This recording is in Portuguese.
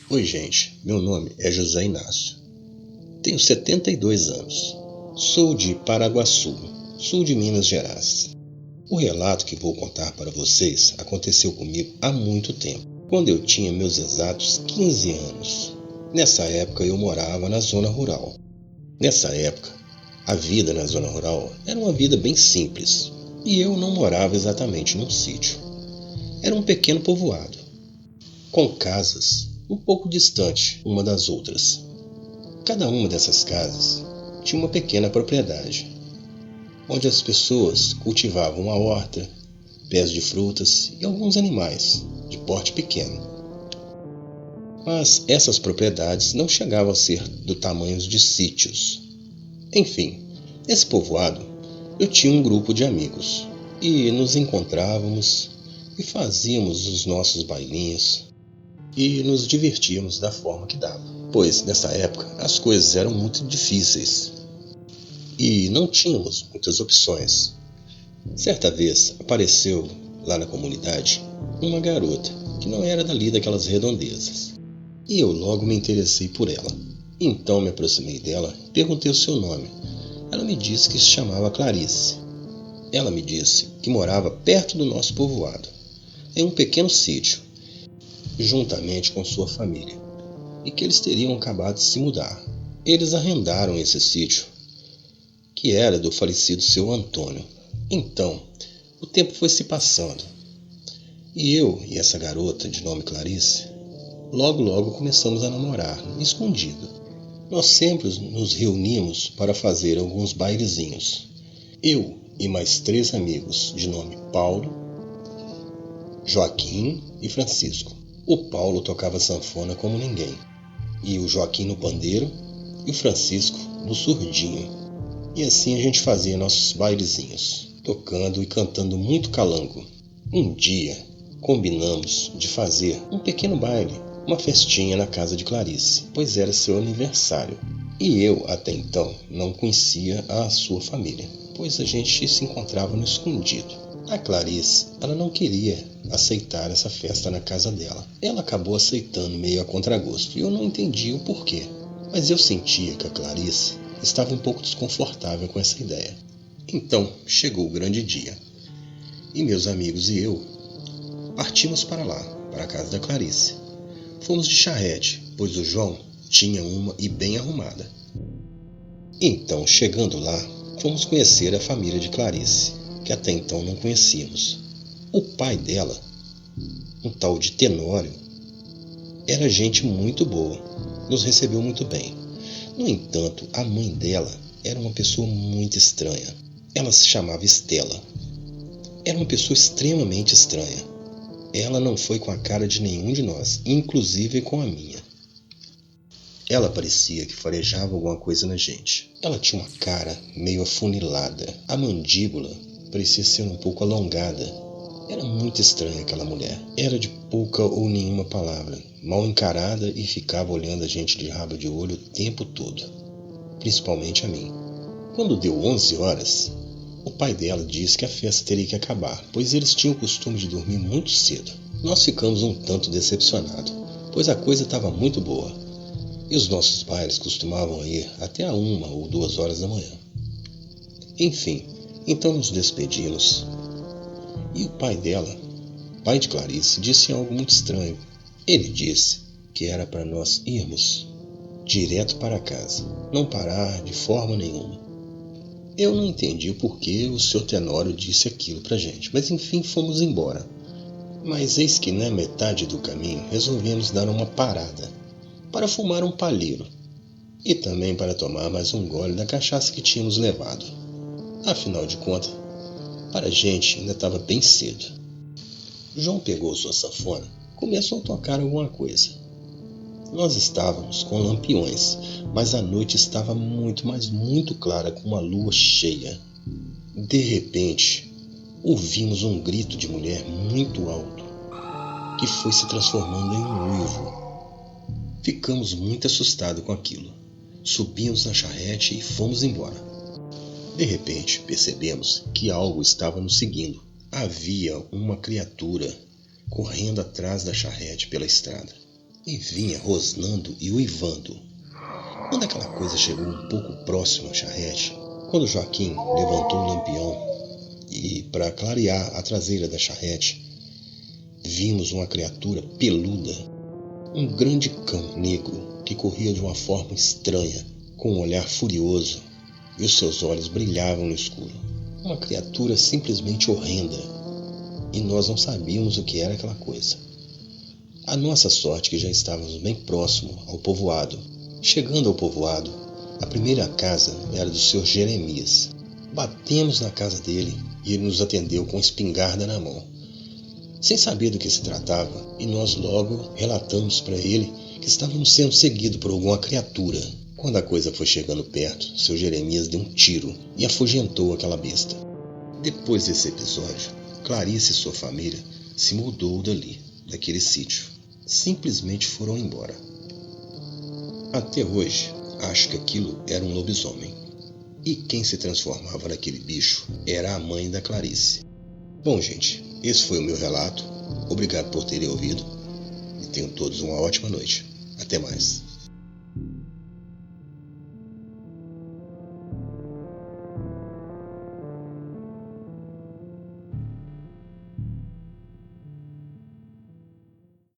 Oi, gente. Meu nome é José Inácio. Tenho 72 anos. Sou de Paraguaçu, sul de Minas Gerais. O relato que vou contar para vocês aconteceu comigo há muito tempo, quando eu tinha meus exatos 15 anos. Nessa época eu morava na zona rural. Nessa época, a vida na zona rural era uma vida bem simples, e eu não morava exatamente num sítio. Era um pequeno povoado, com casas um pouco distante uma das outras. Cada uma dessas casas tinha uma pequena propriedade, onde as pessoas cultivavam uma horta, pés de frutas e alguns animais de porte pequeno. Mas essas propriedades não chegavam a ser do tamanho de sítios. Enfim, nesse povoado eu tinha um grupo de amigos e nos encontrávamos e fazíamos os nossos bailinhos e nos divertíamos da forma que dava, pois nessa época as coisas eram muito difíceis e não tínhamos muitas opções. Certa vez apareceu lá na comunidade uma garota que não era dali daquelas redondezas, e eu logo me interessei por ela. Então me aproximei dela e perguntei o seu nome. Ela me disse que se chamava Clarice. Ela me disse que morava perto do nosso povoado, em um pequeno sítio, juntamente com sua família, e que eles teriam acabado de se mudar. Eles arrendaram esse sítio, que era do falecido seu Antônio. Então, o tempo foi se passando, e eu e essa garota de nome Clarice, logo começamos a namorar, escondido. Nós sempre nos reuníamos para fazer alguns bailezinhos. Eu e mais 3 amigos de nome Paulo, Joaquim e Francisco. O Paulo tocava sanfona como ninguém, e o Joaquim no pandeiro e o Francisco no surdinho. E assim a gente fazia nossos bailezinhos, tocando e cantando muito calango. Um dia combinamos de fazer um pequeno baile, uma festinha na casa de Clarice, pois era seu aniversário. E eu até então não conhecia a sua família, pois a gente se encontrava no escondido. A Clarice, ela não queria aceitar essa festa na casa dela. Ela acabou aceitando meio a contragosto, e eu não entendi o porquê. Mas eu sentia que a Clarice estava um pouco desconfortável com essa ideia. Então chegou o grande dia, e meus amigos e eu partimos para lá, para a casa da Clarice. Fomos de charrete, pois o João tinha uma e bem arrumada. Então, chegando lá, fomos conhecer a família de Clarice, que até então não conhecíamos. O pai dela, um tal de Tenório, era gente muito boa, nos recebeu muito bem. No entanto, a mãe dela era uma pessoa muito estranha. Ela se chamava Estela. Era uma pessoa extremamente estranha. Ela não foi com a cara de nenhum de nós, inclusive com a minha. Ela parecia que farejava alguma coisa na gente. Ela tinha uma cara meio afunilada. A mandíbula parecia ser um pouco alongada. Era muito estranha aquela mulher. Era de pouca ou nenhuma palavra, mal encarada, e ficava olhando a gente de rabo de olho o tempo todo, principalmente a mim. Quando deu 11 horas, o pai dela disse que a festa teria que acabar, pois eles tinham o costume de dormir muito cedo. Nós ficamos um tanto decepcionados, pois a coisa estava muito boa, e os nossos bailes costumavam ir até a 1 ou 2 horas da manhã. Enfim, então nos despedimos, e o pai dela, pai de Clarice, disse algo muito estranho. Ele disse que era para nós irmos direto para casa, não parar de forma nenhuma. Eu não entendi o porquê o Sr. Tenório disse aquilo pra gente, mas enfim fomos embora. Mas eis que na metade do caminho resolvemos dar uma parada para fumar um palheiro e também para tomar mais um gole da cachaça que tínhamos levado. Afinal de contas, para a gente ainda estava bem cedo. João pegou sua sanfona e começou a tocar alguma coisa. Nós estávamos com lampiões, mas a noite estava muito, mas muito clara, com uma lua cheia. De repente, ouvimos um grito de mulher muito alto, que foi se transformando em um uivo. Ficamos muito assustados com aquilo. Subimos na charrete e fomos embora. De repente, percebemos que algo estava nos seguindo. Havia uma criatura correndo atrás da charrete pela estrada. e vinha rosnando e uivando. Quando aquela coisa chegou um pouco próximo à charrete, quando Joaquim levantou o lampião e, para clarear a traseira da charrete, vimos uma criatura peluda, um grande cão negro que corria de uma forma estranha, com um olhar furioso, e os seus olhos brilhavam no escuro. Uma criatura simplesmente horrenda, e nós não sabíamos o que era aquela coisa. A nossa sorte que já estávamos bem próximo ao povoado. Chegando ao povoado, a primeira casa era do Sr. Jeremias. Batemos na casa dele e ele nos atendeu com espingarda na mão, sem saber do que se tratava, e nós logo relatamos para ele que estávamos sendo seguidos por alguma criatura. Quando a coisa foi chegando perto, Sr. Jeremias deu um tiro e afugentou aquela besta. Depois desse episódio, Clarice e sua família se mudou daquele sítio. Simplesmente foram embora. Até hoje, acho que aquilo era um lobisomem. E quem se transformava naquele bicho era a mãe da Clarice. Bom, gente, esse foi o meu relato. Obrigado por terem ouvido. E tenham todos uma ótima noite. Até mais.